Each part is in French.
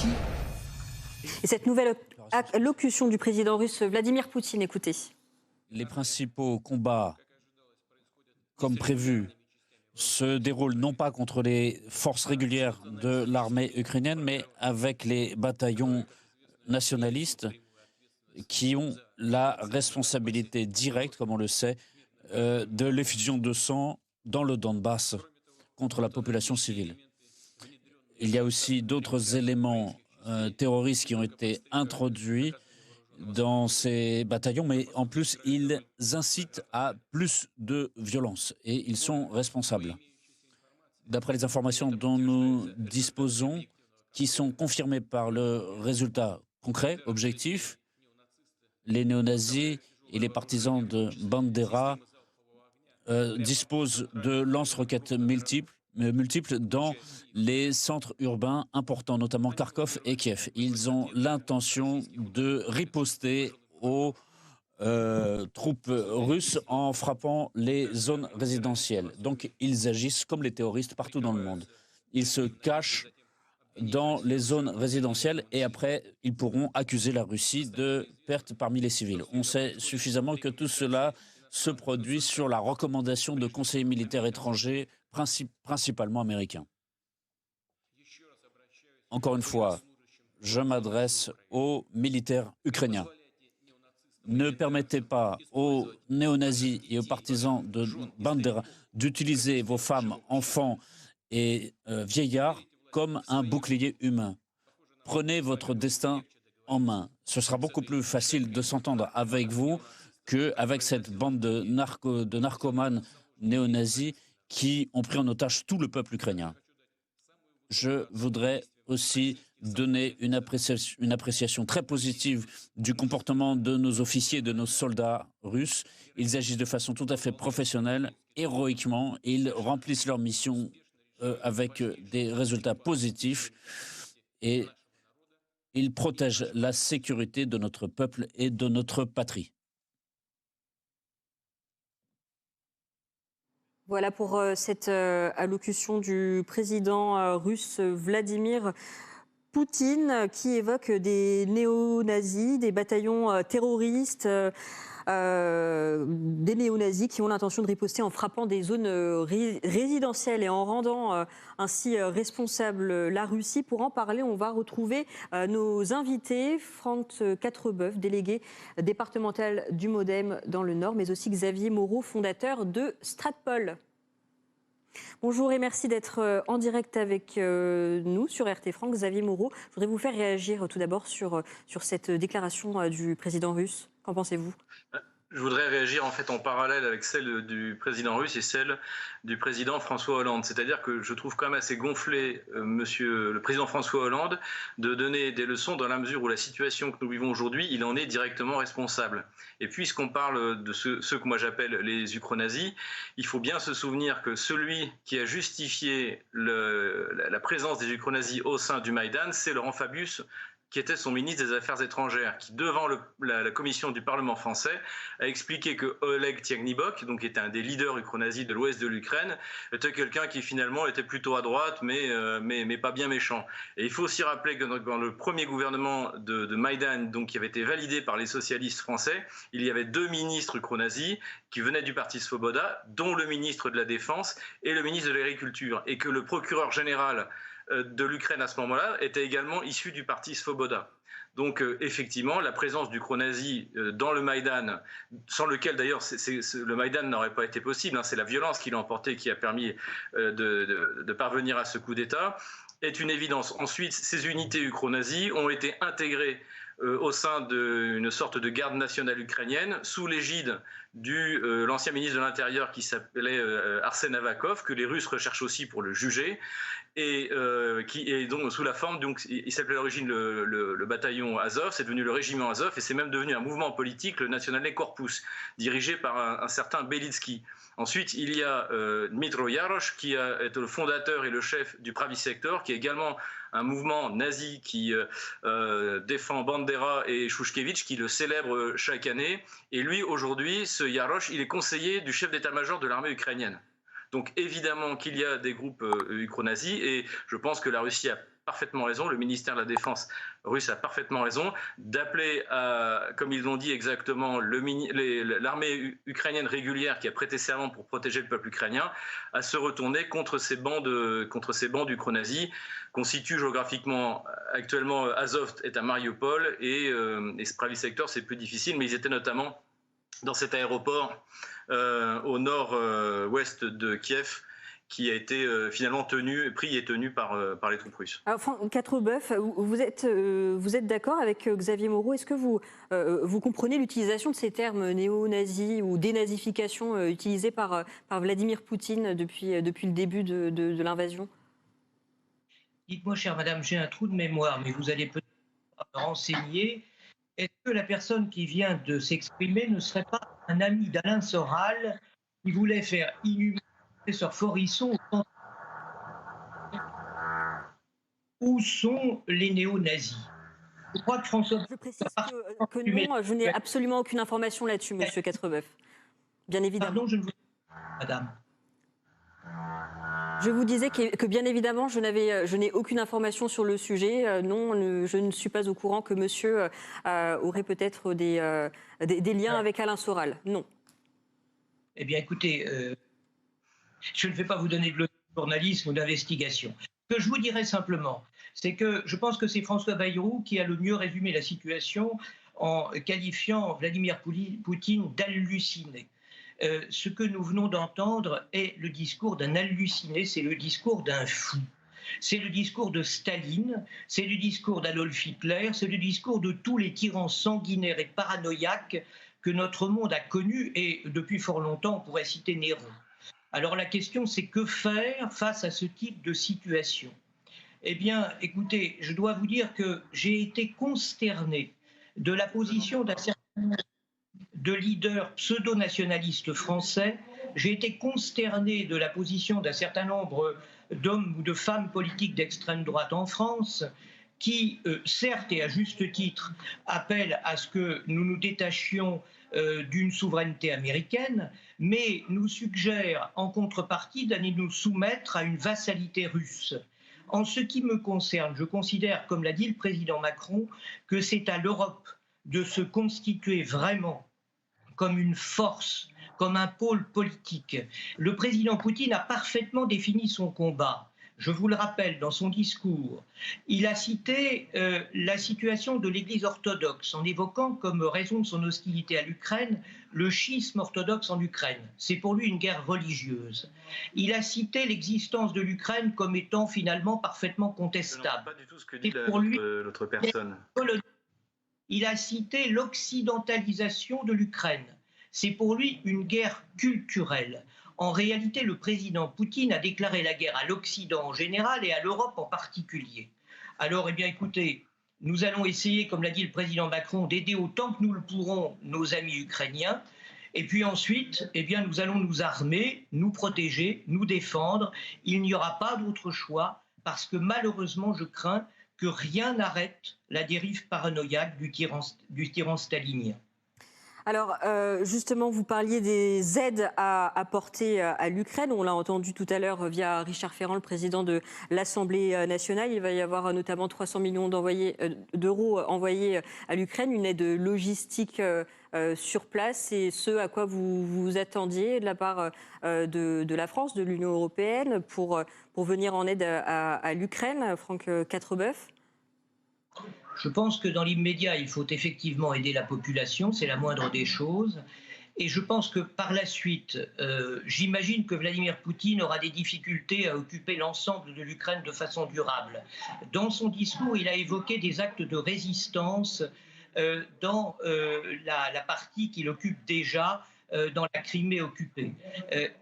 Russie. Et cette nouvelle allocution du président russe Vladimir Poutine, écoutez. Les principaux combats, comme prévu, se déroulent non pas contre les forces régulières de l'armée ukrainienne, mais avec les bataillons nationalistes qui ont la responsabilité directe, comme on le sait, de l'effusion de sang dans le Donbass contre la population civile. Il y a aussi d'autres éléments terroristes qui ont été introduits dans ces bataillons, mais en plus, ils incitent à plus de violence et ils sont responsables. D'après les informations dont nous disposons, qui sont confirmées par le résultat concret, objectif, les néo-nazis et les partisans de Bandera disposent de lance-roquettes multiples dans les centres urbains importants, notamment Kharkov et Kiev. Ils ont l'intention de riposter aux troupes russes en frappant les zones résidentielles. Donc ils agissent comme les terroristes partout dans le monde. Ils se cachent dans les zones résidentielles et après ils pourront accuser la Russie de pertes parmi les civils. On sait suffisamment que tout cela se produit sur la recommandation de conseillers militaires étrangers, principalement américains. Encore une fois, je m'adresse aux militaires ukrainiens. Ne permettez pas aux néo-nazis et aux partisans de Bandera d'utiliser vos femmes, enfants et vieillards comme un bouclier humain. Prenez votre destin en main. Ce sera beaucoup plus facile de s'entendre avec vous qu'avec cette bande de narcomanes néo-nazis qui ont pris en otage tout le peuple ukrainien. Je voudrais aussi donner une appréciation très positive du comportement de nos officiers et de nos soldats russes. Ils agissent de façon tout à fait professionnelle, héroïquement, et ils remplissent leur mission avec des résultats positifs et ils protègent la sécurité de notre peuple et de notre patrie. Voilà pour cette allocution du président russe Vladimir Poutine qui évoque des néo-nazis, des bataillons terroristes, des néo-nazis qui ont l'intention de riposter en frappant des zones résidentielles et en rendant ainsi responsable la Russie. Pour en parler, on va retrouver nos invités, Franck Quatrebeuf, délégué départemental du MoDem dans le Nord, mais aussi Xavier Moreau, fondateur de Stratpol. Bonjour et merci d'être en direct avec nous sur RT France. Xavier Moreau, je voudrais vous faire réagir tout d'abord sur cette déclaration du président russe. Qu'en pensez-vous ? Je voudrais réagir en fait en parallèle avec celle du président russe et celle du président François Hollande. C'est-à-dire que je trouve quand même assez gonflé, monsieur le président François Hollande, de donner des leçons dans la mesure où la situation que nous vivons aujourd'hui, il en est directement responsable. Et puisqu'on parle de ceux que moi j'appelle les ukronazis, il faut bien se souvenir que celui qui a justifié la présence des ukronazis au sein du Maïdan, c'est Laurent Fabius, qui était son ministre des Affaires étrangères, qui, devant la commission du Parlement français, a expliqué que Oleg Tiagnibok, donc qui était un des leaders ukronazis de l'ouest de l'Ukraine, était quelqu'un qui finalement était plutôt à droite, mais pas bien méchant. Et il faut aussi rappeler que dans le premier gouvernement de Maïdan, donc qui avait été validé par les socialistes français, il y avait 2 ministres ukronazis qui venaient du parti Svoboda, dont le ministre de la Défense et le ministre de l'Agriculture, et que le procureur général de l'Ukraine à ce moment-là était également issu du parti Svoboda. Donc effectivement, la présence d'ukronazis dans le Maïdan, sans lequel d'ailleurs le Maïdan n'aurait pas été possible, hein, c'est la violence qui l'a emporté qui a permis de parvenir à ce coup d'État, est une évidence. Ensuite, ces unités ukronazis ont été intégrées au sein d'une sorte de garde nationale ukrainienne sous l'égide de l'ancien ministre de l'Intérieur qui s'appelait Arsène Avakov, que les Russes recherchent aussi pour le juger, et qui est donc sous la forme, donc, il s'appelait à l'origine le bataillon Azov, c'est devenu le régiment Azov, et c'est même devenu un mouvement politique, le Nationalny Korpus, dirigé par un certain Belitsky. Ensuite, il y a Dmytro Yarosh, qui est le fondateur et le chef du Pravi Sector, qui est également un mouvement nazi qui défend Bandera et Shushkevich, qui le célèbre chaque année. Et lui, aujourd'hui, ce Yarosh, il est conseiller du chef d'état-major de l'armée ukrainienne. Donc évidemment qu'il y a des groupes ukronazis, et je pense que la Russie a parfaitement raison, le ministère de la Défense russe a parfaitement raison, d'appeler à, comme ils l'ont dit exactement, l'armée ukrainienne régulière qui a prêté serment pour protéger le peuple ukrainien, à se retourner contre ces bandes ukro-nazis qu'on situe géographiquement. Actuellement, Azov est à Mariupol et Spravi Sector, c'est plus difficile, mais ils étaient notamment dans cet aéroport au nord-ouest de Kiev, qui a été finalement pris et tenu par les troupes russes. Alors, Franck Quatrebeuf, vous êtes d'accord avec Xavier Moreau? Est-ce que vous comprenez l'utilisation de ces termes néo-nazis ou dénazification utilisés par Vladimir Poutine depuis le début de l'invasion? Dites-moi, chère madame, j'ai un trou de mémoire, mais vous allez peut-être me renseigner. Est-ce que la personne qui vient de s'exprimer ne serait pas un ami d'Alain Soral qui voulait faire inhumer le professeur Forisson? Où sont les néo-nazis? Je crois que François... Je précise que non, je n'ai absolument aucune information là-dessus, monsieur Quatrebeuf. Bien évidemment. Pardon, je ne vous... Madame. Je vous disais que bien évidemment, je n'ai aucune information sur le sujet. Non, je ne suis pas au courant que monsieur aurait peut-être des liens avec Alain Soral. Non. Eh bien, écoutez, je ne vais pas vous donner de journalisme ou d'investigation. Ce que je vous dirais simplement, c'est que je pense que c'est François Bayrou qui a le mieux résumé la situation en qualifiant Vladimir Poutine d'halluciné. Ce que nous venons d'entendre est le discours d'un halluciné, c'est le discours d'un fou. C'est le discours de Staline, c'est le discours d'Adolf Hitler, c'est le discours de tous les tyrans sanguinaires et paranoïaques que notre monde a connus, et depuis fort longtemps, on pourrait citer Néron. Alors la question, c'est que faire face à ce type de situation? Eh bien, écoutez, je dois vous dire que j'ai été consterné de la position d'un certain nombre de leaders pseudo-nationalistes français. J'ai été consterné de la position d'un certain nombre d'hommes ou de femmes politiques d'extrême droite en France qui, certes et à juste titre, appellent à ce que nous nous détachions d'une souveraineté américaine, mais nous suggèrent en contrepartie d'aller nous soumettre à une vassalité russe. En ce qui me concerne, je considère, comme l'a dit le président Macron, que c'est à l'Europe de se constituer vraiment comme une force, comme un pôle politique. Le président Poutine a parfaitement défini son combat. Je vous le rappelle, dans son discours, il a cité la situation de l'Église orthodoxe en évoquant comme raison de son hostilité à l'Ukraine le schisme orthodoxe en Ukraine. C'est pour lui une guerre religieuse. Il a cité l'existence de l'Ukraine comme étant finalement parfaitement contestable. Pas du tout ce que dit l'autre personne. Il a cité l'occidentalisation de l'Ukraine. C'est pour lui une guerre culturelle. En réalité, le président Poutine a déclaré la guerre à l'Occident en général et à l'Europe en particulier. Alors, eh bien, écoutez, nous allons essayer, comme l'a dit le président Macron, d'aider autant que nous le pourrons nos amis ukrainiens. Et puis ensuite, eh bien, nous allons nous armer, nous protéger, nous défendre. Il n'y aura pas d'autre choix parce que malheureusement, je crains que rien n'arrête la dérive paranoïaque du tyran stalinien. Alors, justement, vous parliez des aides à apporter à l'Ukraine. On l'a entendu tout à l'heure via Richard Ferrand, le président de l'Assemblée nationale. Il va y avoir notamment 300 millions d'euros envoyés à l'Ukraine, une aide logistique sur place. C'est ce à quoi vous vous attendiez de la part de la France, de l'Union européenne, pour venir en aide à l'Ukraine, Franck Quatrebeuf? Je pense que dans l'immédiat, il faut effectivement aider la population, c'est la moindre des choses. Et je pense que par la suite, j'imagine que Vladimir Poutine aura des difficultés à occuper l'ensemble de l'Ukraine de façon durable. Dans son discours, il a évoqué des actes de résistance dans la partie qu'il occupe déjà, dans la Crimée occupée.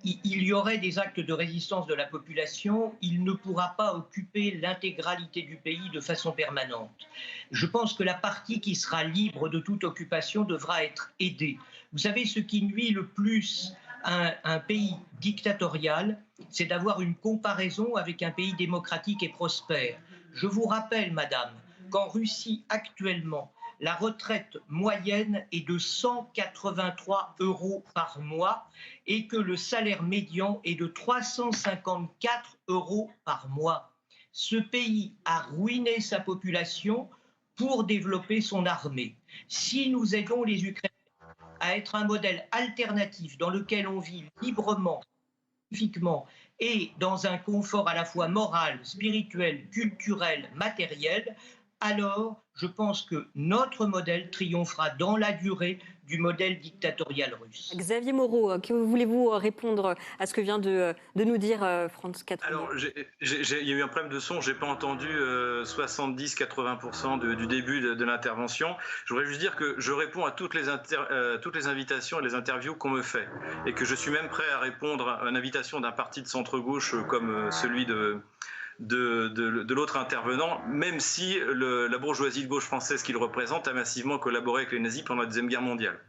Il y aurait des actes de résistance de la population, il ne pourra pas occuper l'intégralité du pays de façon permanente. Je pense que la partie qui sera libre de toute occupation devra être aidée. Vous savez, ce qui nuit le plus à un pays dictatorial, c'est d'avoir une comparaison avec un pays démocratique et prospère. Je vous rappelle, madame, qu'en Russie actuellement, la retraite moyenne est de 183 € par mois et que le salaire médian est de 354 € par mois. Ce pays a ruiné sa population pour développer son armée. Si nous aidons les Ukrainiens à être un modèle alternatif dans lequel on vit librement, pacifiquement et dans un confort à la fois moral, spirituel, culturel, matériel, alors je pense que notre modèle triomphera dans la durée du modèle dictatorial russe. Xavier Moreau, que voulez-vous répondre à ce que vient de nous dire Franz Quatre? Alors, il y a eu un problème de son, je n'ai pas entendu 70-80% du début de l'intervention. Je voudrais juste dire que je réponds à toutes les invitations et les interviews qu'on me fait. Et que je suis même prêt à répondre à une invitation d'un parti de centre-gauche comme celui de l'autre intervenant, même si la bourgeoisie de gauche française qu'il représente a massivement collaboré avec les nazis pendant la Deuxième Guerre mondiale.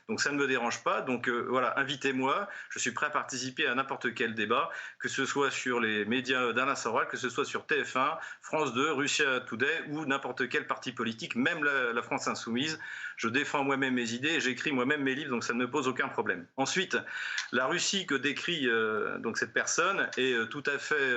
Donc ça ne me dérange pas, donc voilà, invitez-moi, je suis prêt à participer à n'importe quel débat, que ce soit sur les médias d'Alain Soral, que ce soit sur TF1, France 2, Russia Today ou n'importe quel parti politique, même la France Insoumise. Je défends moi-même mes idées, j'écris moi-même mes livres, donc ça ne me pose aucun problème. Ensuite, la Russie que décrit donc cette personne est tout à fait...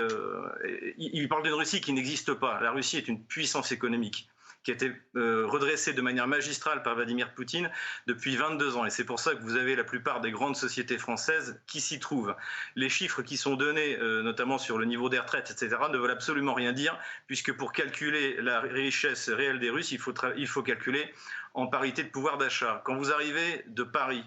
il parle d'une Russie qui n'existe pas. La Russie est une puissance économique qui a été redressée de manière magistrale par Vladimir Poutine depuis 22 ans. Et c'est pour ça que vous avez la plupart des grandes sociétés françaises qui s'y trouvent. Les chiffres qui sont donnés, notamment sur le niveau des retraites, etc., ne veulent absolument rien dire, puisque pour calculer la richesse réelle des Russes, il faut calculer en parité de pouvoir d'achat. Quand vous arrivez de Paris,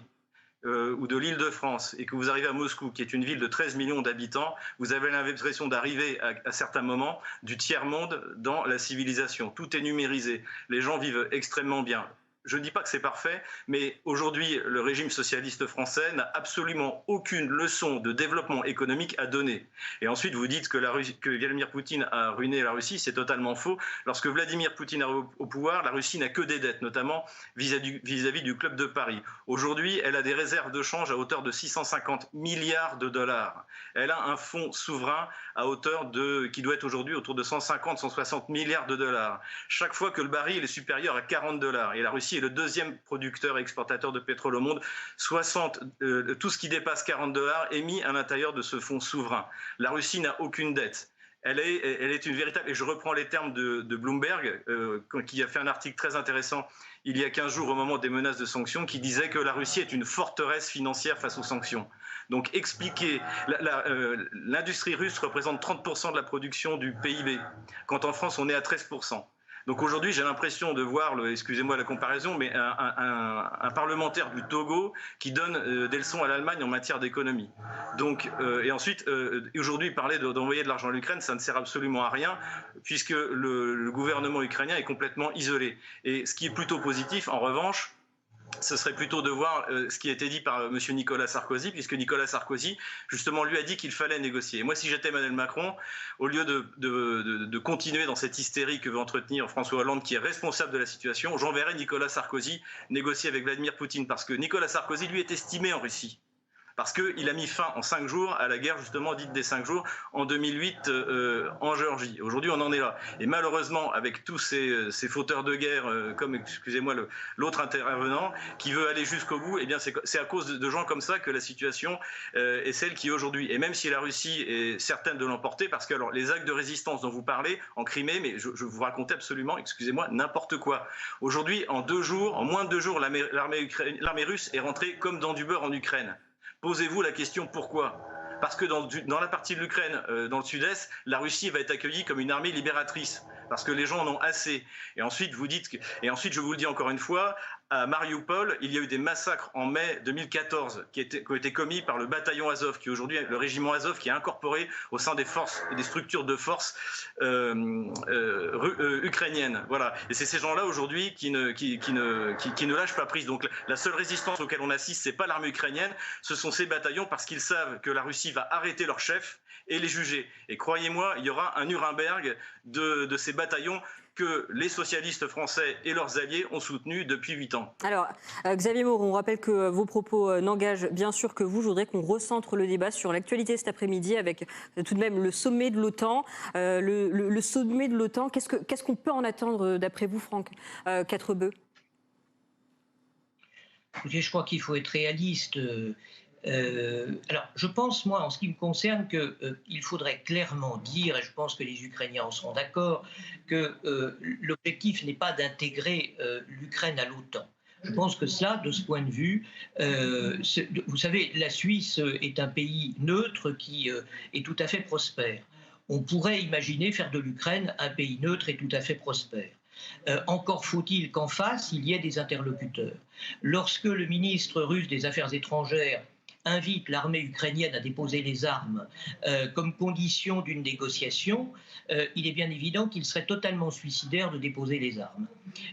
ou de l'Île-de-France et que vous arrivez à Moscou, qui est une ville de 13 millions d'habitants, vous avez l'impression d'arriver à certains moments du tiers-monde dans la civilisation. Tout est numérisé. Les gens vivent extrêmement bien. Je ne dis pas que c'est parfait, mais aujourd'hui, le régime socialiste français n'a absolument aucune leçon de développement économique à donner. Et ensuite, vous dites que Vladimir Poutine a ruiné la Russie, c'est totalement faux. Lorsque Vladimir Poutine est au pouvoir, la Russie n'a que des dettes, notamment vis-à-vis du Club de Paris. Aujourd'hui, elle a des réserves de change à hauteur de 650 milliards de dollars. Elle a un fonds souverain à hauteur qui doit être aujourd'hui autour de 150-160 milliards de dollars. Chaque fois que le baril est supérieur à 40 dollars, et la Russie est le deuxième producteur et exportateur de pétrole au monde, tout ce qui dépasse 40 dollars est mis à l'intérieur de ce fonds souverain. La Russie n'a aucune dette. Elle est une véritable, et je reprends les termes de Bloomberg, qui a fait un article très intéressant il y a 15 jours au moment des menaces de sanctions, qui disait que la Russie est une forteresse financière face aux sanctions. Donc expliquer, l'industrie russe représente 30% de la production du PIB, quand en France on est à 13%. Donc aujourd'hui, j'ai l'impression de voir, excusez-moi la comparaison, mais un parlementaire du Togo qui donne des leçons à l'Allemagne en matière d'économie. Donc, et ensuite, aujourd'hui, parler d'envoyer de l'argent à l'Ukraine, ça ne sert absolument à rien, puisque le gouvernement ukrainien est complètement isolé. Et ce qui est plutôt positif, en revanche, ce serait plutôt de voir ce qui a été dit par M. Nicolas Sarkozy, puisque Nicolas Sarkozy, justement, lui a dit qu'il fallait négocier. Et moi, si j'étais Emmanuel Macron, au lieu de continuer dans cette hystérie que veut entretenir François Hollande, qui est responsable de la situation, j'enverrais Nicolas Sarkozy négocier avec Vladimir Poutine, parce que Nicolas Sarkozy, lui, est estimé en Russie. Parce qu'il a mis fin en 5 jours à la guerre, justement, dite des 5 jours, en 2008 en Géorgie. Aujourd'hui, on en est là. Et malheureusement, avec tous ces fauteurs de guerre, comme, excusez-moi, l'autre intervenant, qui veut aller jusqu'au bout, eh bien, c'est à cause de gens comme ça que la situation est celle qui est aujourd'hui. Et même si la Russie est certaine de l'emporter, parce que alors, les actes de résistance dont vous parlez, en Crimée, mais je vous racontais absolument, excusez-moi, n'importe quoi. Aujourd'hui, en moins de 2 jours, l'armée russe est rentrée comme dans du beurre en Ukraine. Posez-vous la question pourquoi ? Parce que dans la partie de l'Ukraine, dans le sud-est, la Russie va être accueillie comme une armée libératrice, parce que les gens en ont assez. Et ensuite, je vous le dis encore une fois, à Mariupol, il y a eu des massacres en mai 2014 qui ont été commis par le bataillon Azov, qui est aujourd'hui le régiment Azov, qui est incorporé au sein des forces et des structures de forces ukrainiennes. Voilà. Et c'est ces gens-là aujourd'hui qui ne lâchent pas prise. Donc la seule résistance auquel on assiste, c'est pas l'armée ukrainienne, ce sont ces bataillons, parce qu'ils savent que la Russie va arrêter leur chef et les juger. Et croyez-moi, il y aura un Nuremberg de ces bataillons que les socialistes français et leurs alliés ont soutenu depuis 8 ans. Alors, Xavier Moreau, on rappelle que vos propos n'engagent bien sûr que vous. Je voudrais qu'on recentre le débat sur l'actualité cet après-midi avec tout de même le sommet de l'OTAN. Le sommet de l'OTAN, qu'est-ce qu'on peut en attendre d'après vous, Franck Quatrebeu ? Écoutez, je crois qu'il faut être réaliste. Alors, je pense, moi, en ce qui me concerne, qu'il faudrait clairement dire, et je pense que les Ukrainiens en seront d'accord, que l'objectif n'est pas d'intégrer l'Ukraine à l'OTAN. Je pense que cela, de ce point de vue, vous savez, la Suisse est un pays neutre qui est tout à fait prospère. On pourrait imaginer faire de l'Ukraine un pays neutre et tout à fait prospère. Encore faut-il qu'en face, il y ait des interlocuteurs. Lorsque le ministre russe des Affaires étrangères invite l'armée ukrainienne à déposer les armes comme condition d'une négociation, il est bien évident qu'il serait totalement suicidaire de déposer les armes.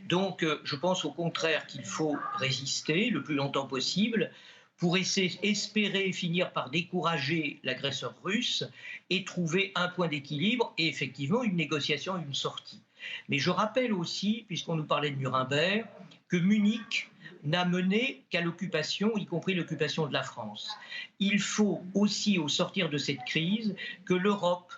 Donc je pense au contraire qu'il faut résister le plus longtemps possible pour espérer finir par décourager l'agresseur russe et trouver un point d'équilibre et effectivement une négociation, une sortie. Mais je rappelle aussi, puisqu'on nous parlait de Nuremberg, que Munich n'a mené qu'à l'occupation, y compris l'occupation de la France. Il faut aussi, au sortir de cette crise, que l'Europe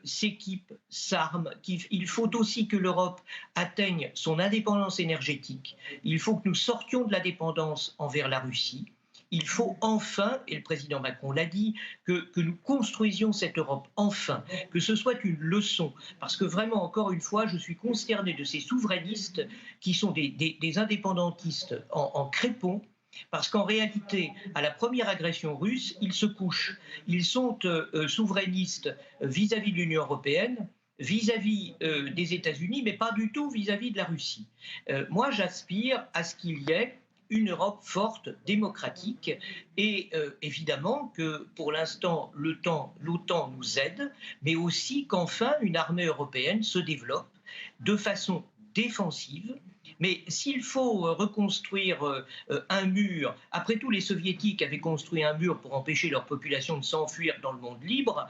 s'équipe, s'arme. Il faut aussi que l'Europe atteigne son indépendance énergétique. Il faut que nous sortions de la dépendance envers la Russie. Il faut enfin, et le président Macron l'a dit, que nous construisions cette Europe enfin, que ce soit une leçon. Parce que vraiment, encore une fois, je suis consterné de ces souverainistes qui sont des indépendantistes en crépon, parce qu'en réalité, à la première agression russe, ils se couchent. Ils sont souverainistes vis-à-vis de l'Union européenne, vis-à-vis des États-Unis, mais pas du tout vis-à-vis de la Russie. Moi, j'aspire à ce qu'il y ait une Europe forte, démocratique, et évidemment que pour l'instant l'OTAN nous aide, mais aussi qu'enfin une armée européenne se développe de façon défensive. Mais s'il faut reconstruire un mur, après tout les soviétiques avaient construit un mur pour empêcher leur population de s'enfuir dans le monde libre,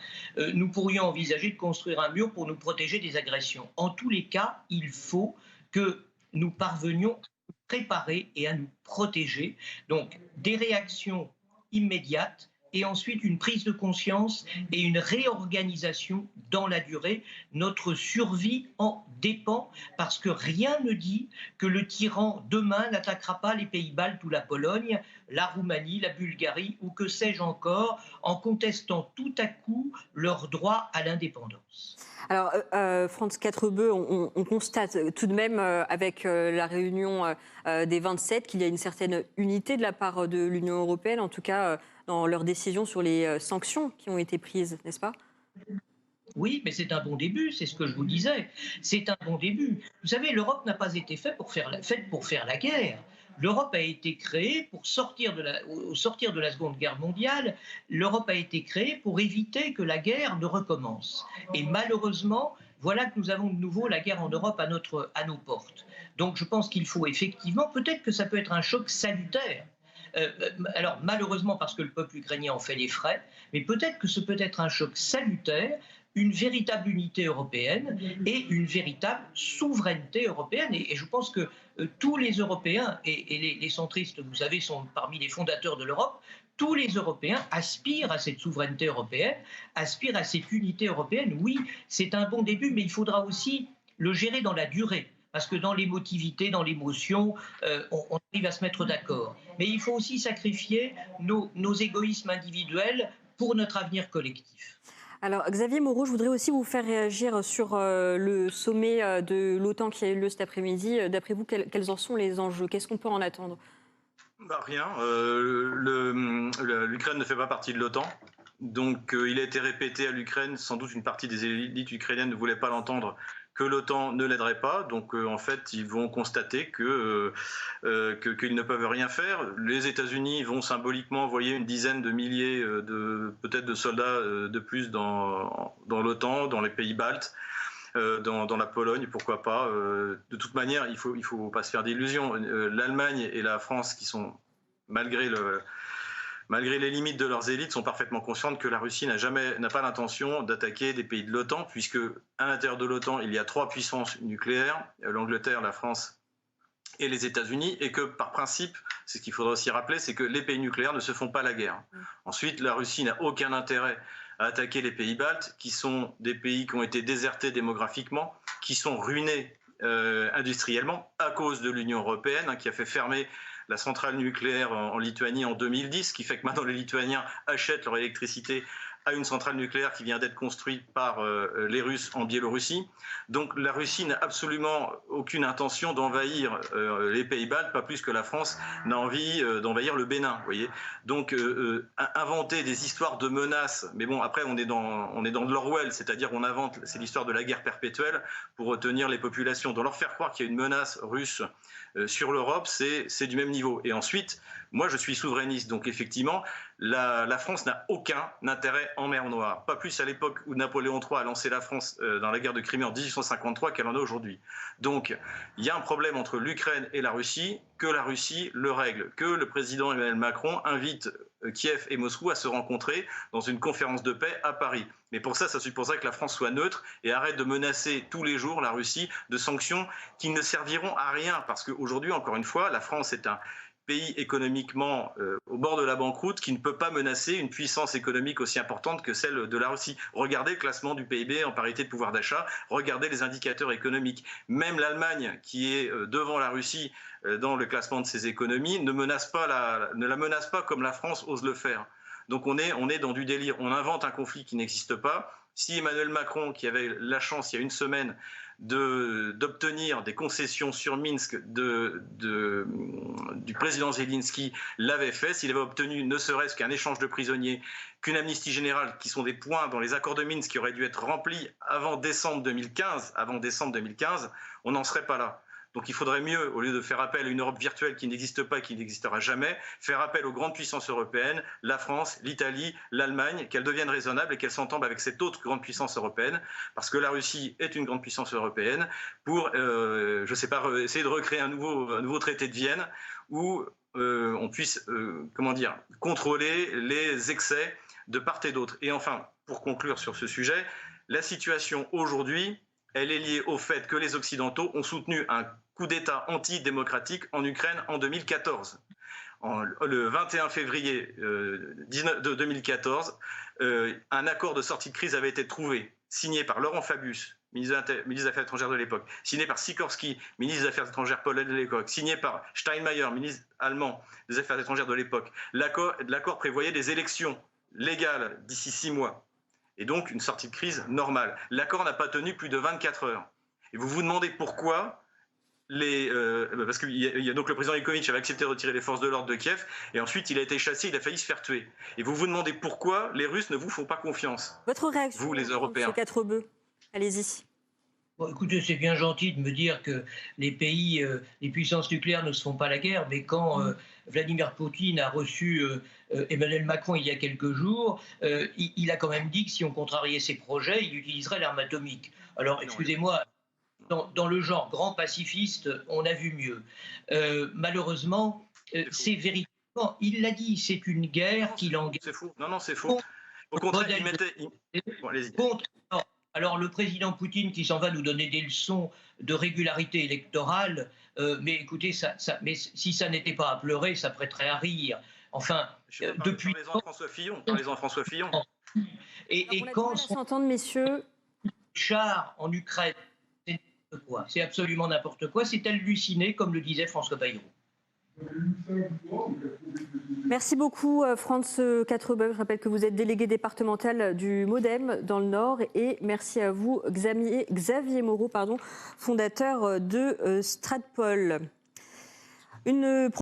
nous pourrions envisager de construire un mur pour nous protéger des agressions. En tous les cas, il faut que nous parvenions préparer et à nous protéger. Donc, des réactions immédiates et ensuite une prise de conscience et une réorganisation dans la durée. Notre survie en dépend parce que rien ne dit que le tyran demain n'attaquera pas les pays baltes ou la Pologne, la Roumanie, la Bulgarie ou que sais-je encore, en contestant tout à coup leur droit à l'indépendance. Alors, Franz Quatrebeu, on constate tout de même avec la réunion des 27 qu'il y a une certaine unité de la part de l'Union européenne, en tout cas dans leurs décisions sur les sanctions qui ont été prises, n'est-ce pas ? Oui, mais c'est un bon début, c'est ce que je vous disais. C'est un bon début. Vous savez, l'Europe n'a pas été faite pour faire la guerre. L'Europe a été créée pour au sortir de la Seconde Guerre mondiale. L'Europe a été créée pour éviter que la guerre ne recommence. Et malheureusement, voilà que nous avons de nouveau la guerre en Europe à nos portes. Donc je pense qu'il faut effectivement, peut-être que ça peut être un choc salutaire. Alors malheureusement parce que le peuple ukrainien en fait les frais, mais peut-être que ce peut être un choc salutaire, une véritable unité européenne et une véritable souveraineté européenne. Et je pense que tous les Européens, et les centristes, vous savez, sont parmi les fondateurs de l'Europe, tous les Européens aspirent à cette souveraineté européenne, aspirent à cette unité européenne. Oui, c'est un bon début, mais il faudra aussi le gérer dans la durée. Parce que dans l'émotivité, dans l'émotion, on arrive à se mettre d'accord. Mais il faut aussi sacrifier nos égoïsmes individuels pour notre avenir collectif. Alors, Xavier Moreau, je voudrais aussi vous faire réagir sur le sommet de l'OTAN qui a eu lieu cet après-midi. D'après vous, quels en sont les enjeux ? Qu'est-ce qu'on peut en attendre ? Rien. L'Ukraine ne fait pas partie de l'OTAN. Donc, il a été répété à l'Ukraine, sans doute une partie des élites ukrainiennes ne voulait pas l'entendre, que l'OTAN ne l'aiderait pas. Donc, en fait, ils vont constater qu'ils ne peuvent rien faire. Les États-Unis vont symboliquement envoyer une dizaine de milliers peut-être de soldats de plus dans l'OTAN, dans les pays baltes, dans la Pologne, pourquoi pas. De toute manière, il faut pas se faire d'illusions. L'Allemagne et la France, qui sont, malgré les limites de leurs élites, sont parfaitement conscientes que la Russie n'a pas l'intention d'attaquer des pays de l'OTAN, puisque à l'intérieur de l'OTAN, il y a 3 puissances nucléaires, l'Angleterre, la France et les États-Unis, et que par principe, c'est ce qu'il faudra aussi rappeler, c'est que les pays nucléaires ne se font pas la guerre. Ensuite, la Russie n'a aucun intérêt à attaquer les pays baltes, qui sont des pays qui ont été désertés démographiquement, qui sont ruinés industriellement à cause de l'Union européenne, qui a fait fermer la centrale nucléaire en Lituanie en 2010, ce qui fait que maintenant les Lituaniens achètent leur électricité à une centrale nucléaire qui vient d'être construite par les Russes en Biélorussie. Donc la Russie n'a absolument aucune intention d'envahir les pays baltes, pas plus que la France n'a envie d'envahir le Bénin. Vous voyez. Donc inventer des histoires de menaces, mais bon, après on est dans de l'Orwell, c'est-à-dire on invente, c'est l'histoire de la guerre perpétuelle pour retenir les populations. Donc leur faire croire qu'il y a une menace russe sur l'Europe, c'est du même niveau. Et ensuite, moi je suis souverainiste, donc effectivement, la France n'a aucun intérêt en mer Noire. Pas plus à l'époque où Napoléon III a lancé la France dans la guerre de Crimée en 1853 qu'elle en a aujourd'hui. Donc il y a un problème entre l'Ukraine et la Russie, que la Russie le règle, que le président Emmanuel Macron invite Kiev et Moscou à se rencontrer dans une conférence de paix à Paris. Mais pour ça supposerait que la France soit neutre et arrête de menacer tous les jours la Russie de sanctions qui ne serviront à rien. Parce qu'aujourd'hui, encore une fois, la France est un pays économiquement au bord de la banqueroute qui ne peut pas menacer une puissance économique aussi importante que celle de la Russie. Regardez le classement du PIB en parité de pouvoir d'achat, regardez les indicateurs économiques. Même l'Allemagne, qui est devant la Russie dans le classement de ses économies, ne la menace pas comme la France ose le faire. Donc on est dans du délire. On invente un conflit qui n'existe pas. Si Emmanuel Macron, qui avait la chance il y a une semaine d'obtenir des concessions sur Minsk du président Zelensky, l'avait fait, s'il avait obtenu ne serait-ce qu'un échange de prisonniers, qu'une amnistie générale, qui sont des points dans les accords de Minsk qui auraient dû être remplis avant décembre 2015, on n'en serait pas là. Donc il faudrait mieux, au lieu de faire appel à une Europe virtuelle qui n'existe pas et qui n'existera jamais, faire appel aux grandes puissances européennes, la France, l'Italie, l'Allemagne, qu'elles deviennent raisonnables et qu'elles s'entendent avec cette autre grande puissance européenne, parce que la Russie est une grande puissance européenne, pour, je sais pas, essayer de recréer un nouveau traité de Vienne où on puisse, contrôler les excès de part et d'autre. Et enfin, pour conclure sur ce sujet, la situation aujourd'hui, elle est liée au fait que les Occidentaux ont soutenu un coup d'État antidémocratique en Ukraine en 2014. Le 21 février 2014, un accord de sortie de crise avait été trouvé, signé par Laurent Fabius, ministre des Affaires étrangères de l'époque, signé par Sikorski, ministre des Affaires étrangères polonais de l'époque, signé par Steinmeier, ministre allemand des Affaires étrangères de l'époque. L'accord prévoyait des élections légales d'ici 6 mois. Et donc une sortie de crise normale. L'accord n'a pas tenu plus de 24 heures. Et vous vous demandez pourquoi parce que donc le président Yanukovych avait accepté de retirer les forces de l'ordre de Kiev, et ensuite il a été chassé, il a failli se faire tuer. Et vous vous demandez pourquoi les Russes ne vous font pas confiance. Votre réaction, vous les Européens. M. Quatrebeu, allez-y. Bon, écoutez, c'est bien gentil de me dire que les pays, les puissances nucléaires ne se font pas la guerre, mais quand Vladimir Poutine a reçu Emmanuel Macron il y a quelques jours, il a quand même dit que si on contrariait ses projets, il utiliserait l'arme atomique. Alors, excusez-moi, dans le genre grand pacifiste, on a vu mieux. Malheureusement, c'est véritablement, il l'a dit, c'est une guerre qu'il engage. C'est faux. Non, c'est faux. Au contraire, il mettait... Bon, allez-y. Alors le président Poutine qui s'en va nous donner des leçons de régularité électorale, mais écoutez, mais si ça n'était pas à pleurer, ça prêterait à rire. Enfin, depuis... Parlez-en François Fillon. Et quand... s'entendre, messieurs. Char en Ukraine, c'est n'importe quoi. C'est absolument n'importe quoi. C'est halluciné, comme le disait François Bayrou. Merci beaucoup, Franz Quatrebeu. Je rappelle que vous êtes délégué départemental du MoDem dans le Nord. Et merci à vous, Xavier Moreau, fondateur de Stratpol.